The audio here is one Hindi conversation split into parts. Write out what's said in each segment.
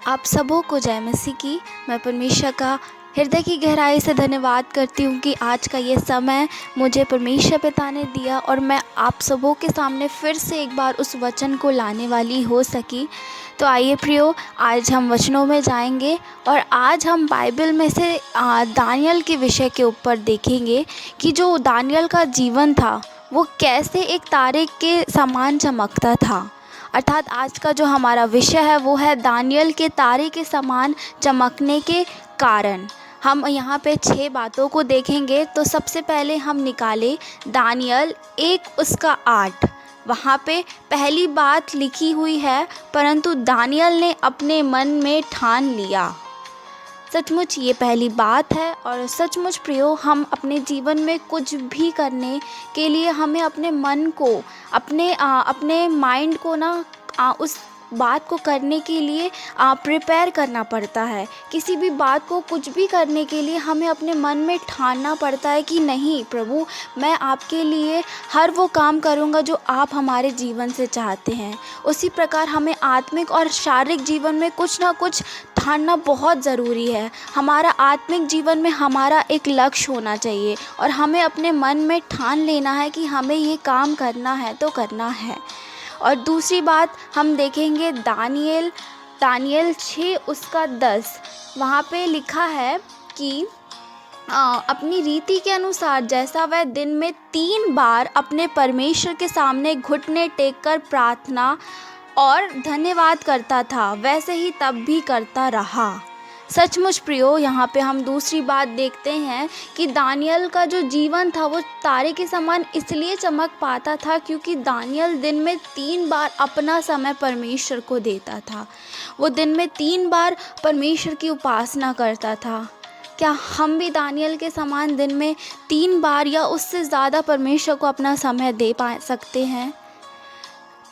आप सबों को जय मसीह की। मैं परमेश्वर का हृदय की गहराई से धन्यवाद करती हूँ कि आज का ये समय मुझे परमेश्वर पिता ने दिया और मैं आप सबों के सामने फिर से एक बार उस वचन को लाने वाली हो सकी। तो आइए प्रियो, आज हम वचनों में जाएंगे और आज हम बाइबल में से दानियल के विषय के ऊपर देखेंगे कि जो दानियल का जीवन था वो कैसे एक तारे के समान चमकता था। अर्थात आज का जो हमारा विषय है वो है दानियल के तारे के समान चमकने के कारण। हम यहाँ पे 6 बातों को देखेंगे। तो सबसे पहले हम निकाले दानियल 1 उसका 8। वहाँ पे पहली बात लिखी हुई है, परंतु दानियल ने अपने मन में ठान लिया। सचमुच ये पहली बात है और सचमुच प्रियो, हम अपने जीवन में कुछ भी करने के लिए हमें अपने मन को, अपने माइंड को उस बात को करने के लिए प्रिपेयर करना पड़ता है। किसी भी बात को, कुछ भी करने के लिए हमें अपने मन में ठानना पड़ता है कि नहीं प्रभु, मैं आपके लिए हर वो काम करूँगा जो आप हमारे जीवन से चाहते हैं। उसी प्रकार हमें आत्मिक और शारीरिक जीवन में कुछ ना कुछ ठानना बहुत ज़रूरी है। हमारा आत्मिक जीवन में हमारा एक लक्ष्य होना चाहिए और हमें अपने मन में ठान लेना है कि हमें ये काम करना है तो करना है। और दूसरी बात हम देखेंगे दानियल 6 उसका 10। वहाँ पे लिखा है कि अपनी रीति के अनुसार जैसा वह दिन में 3 बार अपने परमेश्वर के सामने घुटने टेक कर प्रार्थना और धन्यवाद करता था, वैसे ही तब भी करता रहा। सचमुच प्रियो, यहाँ पे हम दूसरी बात देखते हैं कि दानियल का जो जीवन था वो तारे के समान इसलिए चमक पाता था क्योंकि दानियल दिन में 3 बार अपना समय परमेश्वर को देता था। वो दिन में 3 बार परमेश्वर की उपासना करता था। क्या हम भी दानियल के समान दिन में 3 बार या उससे ज़्यादा परमेश्वर को अपना समय दे सकते हैं?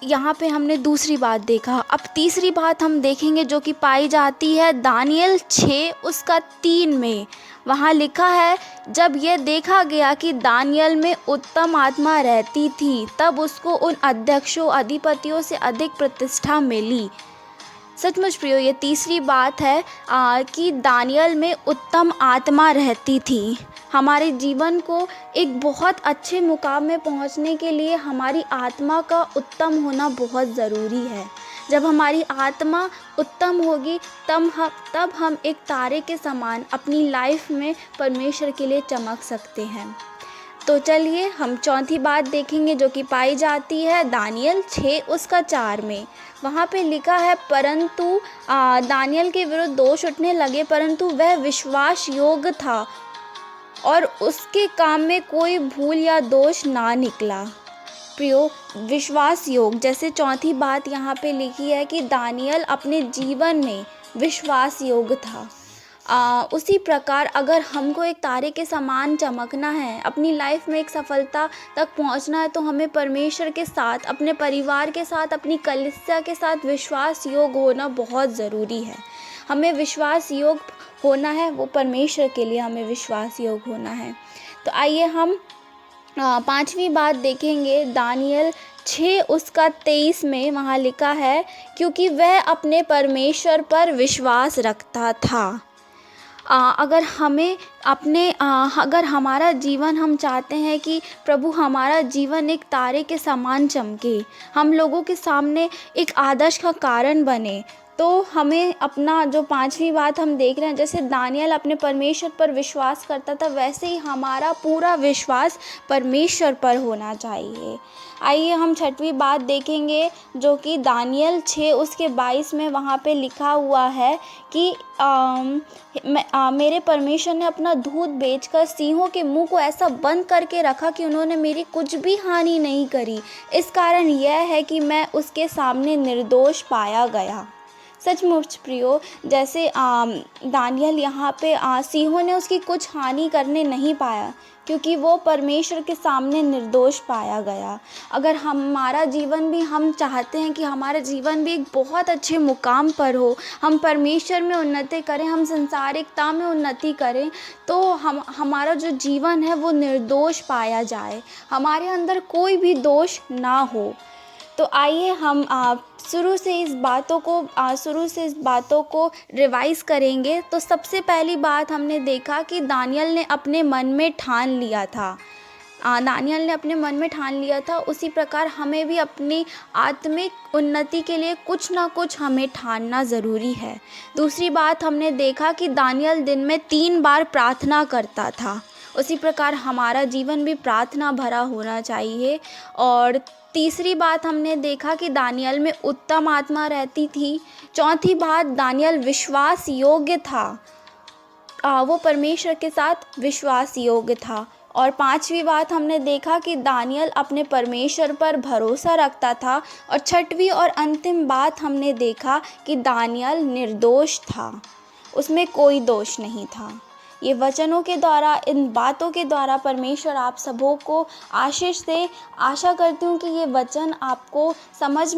यहाँ पे हमने दूसरी बात देखा। अब तीसरी बात हम देखेंगे जो कि पाई जाती है दानियल 6 उसका 3 में। वहाँ लिखा है, जब यह देखा गया कि दानियल में उत्तम आत्मा रहती थी तब उसको उन अध्यक्षों अधिपतियों से अधिक प्रतिष्ठा मिली। सचमुच प्रियो, ये तीसरी बात है कि दानियल में उत्तम आत्मा रहती थी। हमारे जीवन को एक बहुत अच्छे मुकाम में पहुंचने के लिए हमारी आत्मा का उत्तम होना बहुत ज़रूरी है। जब हमारी आत्मा उत्तम होगी तब हम एक तारे के समान अपनी लाइफ में परमेश्वर के लिए चमक सकते हैं। तो चलिए हम चौथी बात देखेंगे जो कि पाई जाती है दानियल 6 उसका 4 में। वहाँ पे लिखा है, परंतु दानियल के विरुद्ध दोष उठने लगे, परंतु वह विश्वास योग्य था और उसके काम में कोई भूल या दोष ना निकला। प्रियो, विश्वास योग, जैसे चौथी बात यहाँ पे लिखी है कि दानियल अपने जीवन में विश्वास योग्य था। उसी प्रकार अगर हमको एक तारे के समान चमकना है, अपनी लाइफ में एक सफलता तक पहुंचना है, तो हमें परमेश्वर के साथ, अपने परिवार के साथ, अपनी कलीसिया के साथ विश्वास योग्य होना बहुत ज़रूरी है। हमें विश्वास योग्य होना है, वो परमेश्वर के लिए हमें विश्वास योग्य होना है। तो आइए हम 5वीं बात देखेंगे दानियल 6 उसका 23 में। वहाँ लिखा है, क्योंकि वह अपने परमेश्वर पर विश्वास रखता था। अगर हमारा जीवन, हम चाहते हैं कि प्रभु हमारा जीवन एक तारे के समान चमके, हम लोगों के सामने एक आदर्श का कारण बने, तो हमें अपना जो 5वीं बात हम देख रहे हैं, जैसे दानियल अपने परमेश्वर पर विश्वास करता था, वैसे ही हमारा पूरा विश्वास परमेश्वर पर होना चाहिए। आइए हम 6वीं बात देखेंगे जो कि दानियल 6 उसके 22 में। वहाँ पे लिखा हुआ है कि मेरे परमेश्वर ने अपना दूध बेचकर सिंहों के मुंह को ऐसा बंद करके रखा कि उन्होंने मेरी कुछ भी हानि नहीं करी। इस कारण यह है कि मैं उसके सामने निर्दोष पाया गया। सचमुच प्रियो, जैसे दानियल यहाँ पे सिंहों ने उसकी कुछ हानि करने नहीं पाया क्योंकि वो परमेश्वर के सामने निर्दोष पाया गया। अगर हमारा जीवन भी, हम चाहते हैं कि हमारा जीवन भी एक बहुत अच्छे मुकाम पर हो, हम परमेश्वर में उन्नति करें, हम संसारिकता में उन्नति करें, तो हमारा जो जीवन है वो निर्दोष पाया जाए, हमारे अंदर कोई भी दोष ना हो। तो आइए हम शुरू से इस बातों को रिवाइज़ करेंगे तो सबसे पहली बात हमने देखा कि दानिय्येल ने अपने मन में ठान लिया था। उसी प्रकार हमें भी अपनी आत्मिक उन्नति के लिए कुछ ना कुछ हमें ठानना ज़रूरी है। दूसरी बात हमने देखा कि दानिय्येल दिन में 3 बार प्रार्थना करता था। उसी प्रकार हमारा जीवन भी प्रार्थना भरा होना चाहिए। और तीसरी बात हमने देखा कि दानिय्येल में उत्तम आत्मा रहती थी। चौथी बात, दानिय्येल विश्वास योग्य था। वो परमेश्वर के साथ विश्वास योग्य था। और पांचवी बात हमने देखा कि दानिय्येल अपने परमेश्वर पर भरोसा रखता था। और छठवीं और अंतिम बात हमने देखा कि दानिय्येल निर्दोष था, उसमें कोई दोष नहीं था। ये वचनों के द्वारा, इन बातों के द्वारा परमेश्वर आप सबों को आशीष दे। आशा करती हूँ कि ये वचन आपको समझ